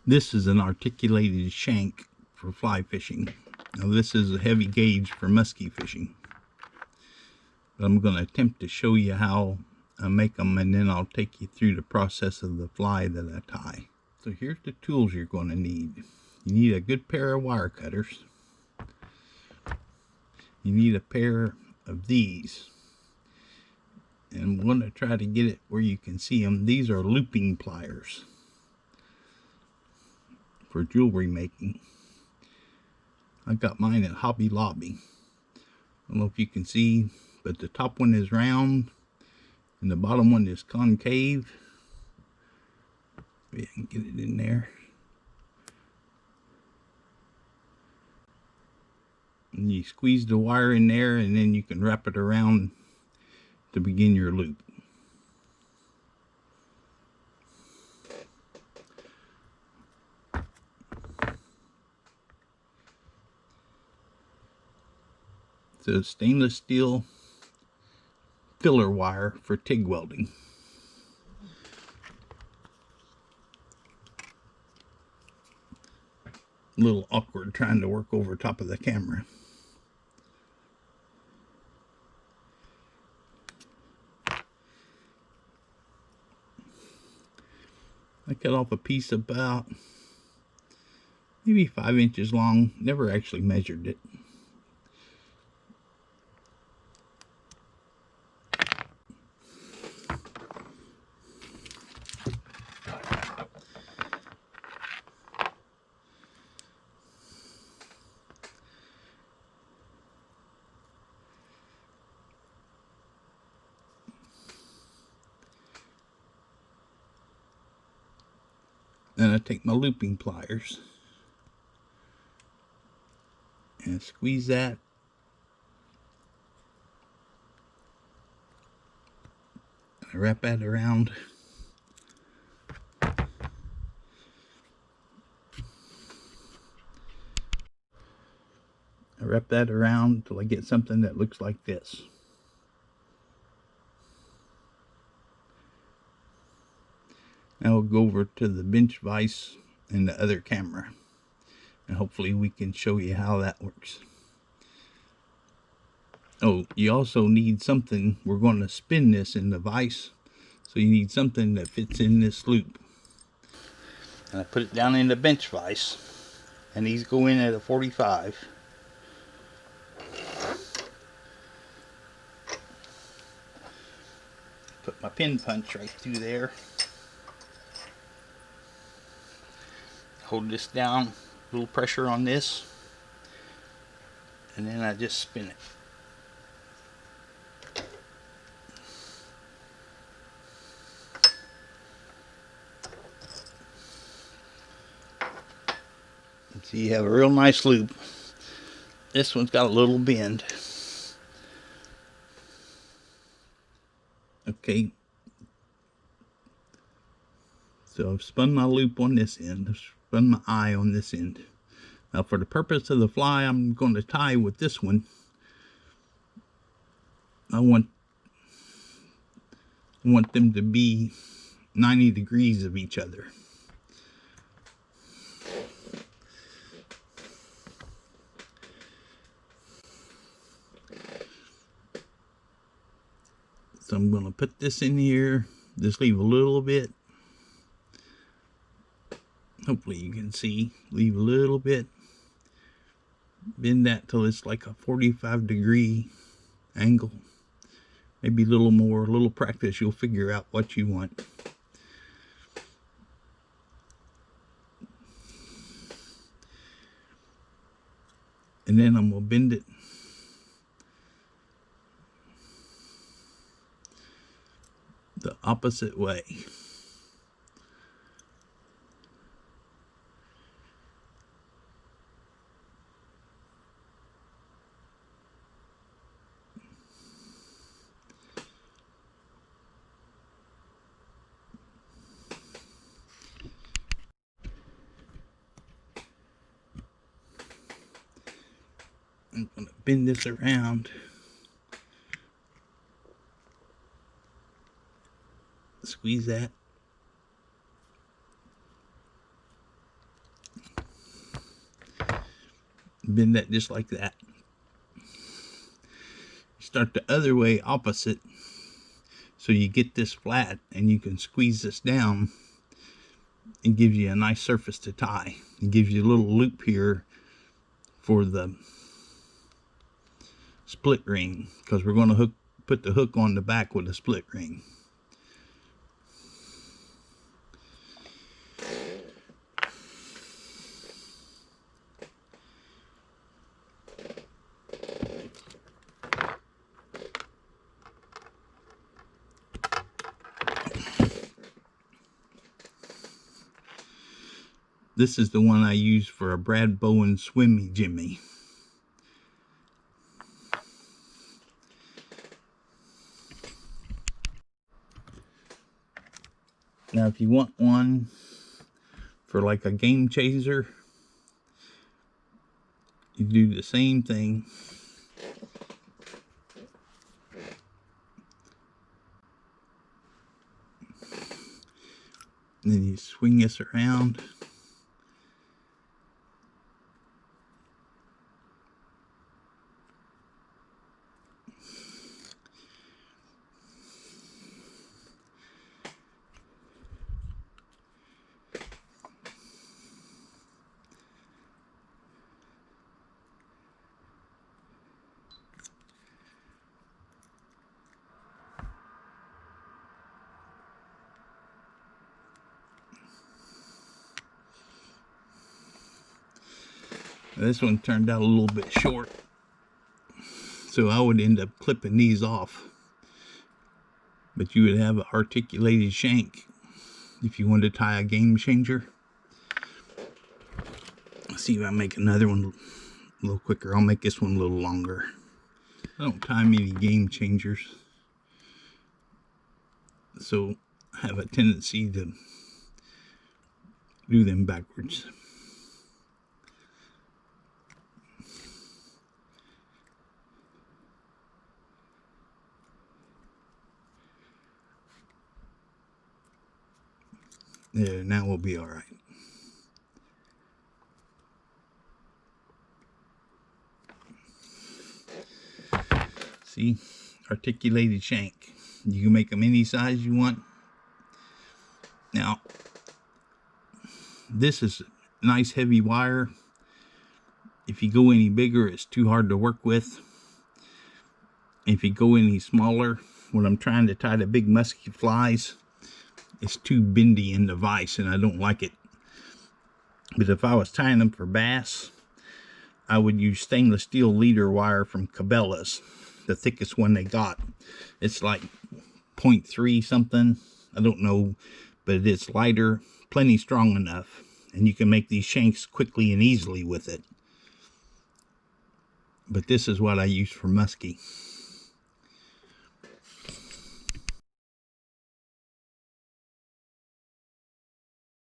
This is an articulated shank for fly fishing. Now this is a heavy gauge for muskie fishing. But I'm going to attempt to show you how I make them, and then I'll take you through the process of the fly that I tie. So here's the tools you're going to need. You need a good pair of wire cutters. You need a pair of these. And I'm going to try to get it where you can see them. These are looping pliers for jewelry making. I got mine at Hobby Lobby. I don't know if you can see, but the top one is round and the bottom one is concave. Maybe I can get it in there. And you squeeze the wire in there, and then you can wrap it around to begin your loop. So stainless steel filler wire for TIG welding. A little awkward trying to work over top of the camera. I cut off a piece about maybe 5 inches long. Never actually measured it. Then I take my looping pliers and squeeze that. I wrap that around. I wrap that around until I get something that looks like this. Now we'll go over to the bench vise and the other camera, and hopefully we can show you how that works. Oh, you also need something. We're going to spin this in the vise, so you need something that fits in this loop. And I put it down in the bench vise, and these go in at a 45. Put my pin punch right through there. Hold this down, a little pressure on this, and then I just spin it. And so you have a real nice loop. This one's got a little bend. Okay. So I've spun my loop on this end. I've spun my eye on this end. Now for the purpose of the fly, I'm going to tie with this one. I want them to be 90 degrees of each other. So I'm going to put this in here, just leave a little bit. Hopefully you can see, leave a little bit. Bend that till it's like a 45-degree angle. Maybe a little more, a little practice, you'll figure out what you want. And then I'm going to bend it the opposite way. I'm going to bend this around. Squeeze that. Bend that just like that. Start the other way opposite, so you get this flat and you can squeeze this down and gives you a nice surface to tie. It gives you a little loop here for the split ring, because we're going to put the hook on the back with a split ring. This is the one I use for a Brad Boehn Swimmy Jimmy. Now if you want one for like a game chaser, you do the same thing. And then you swing this around. This one turned out a little bit short, so I would end up clipping these off. But you would have an articulated shank if you wanted to tie a game changer. Let's see if I make another one a little quicker. I'll make this one a little longer. I don't tie many game changers, so I have a tendency to do them backwards. There, now we'll be all right. See, articulated shank. You can make them any size you want. Now, this is nice heavy wire. If you go any bigger, it's too hard to work with. If you go any smaller, when I'm trying to tie the big musky flies, it's too bendy in the vise and I don't like it. But if I was tying them for bass, I would use stainless steel leader wire from Cabellas, the thickest one they got. It's like 0.3 something, I don't know, but it's lighter, plenty strong enough, and you can make these shanks quickly and easily with it. But this is what I use for muskie.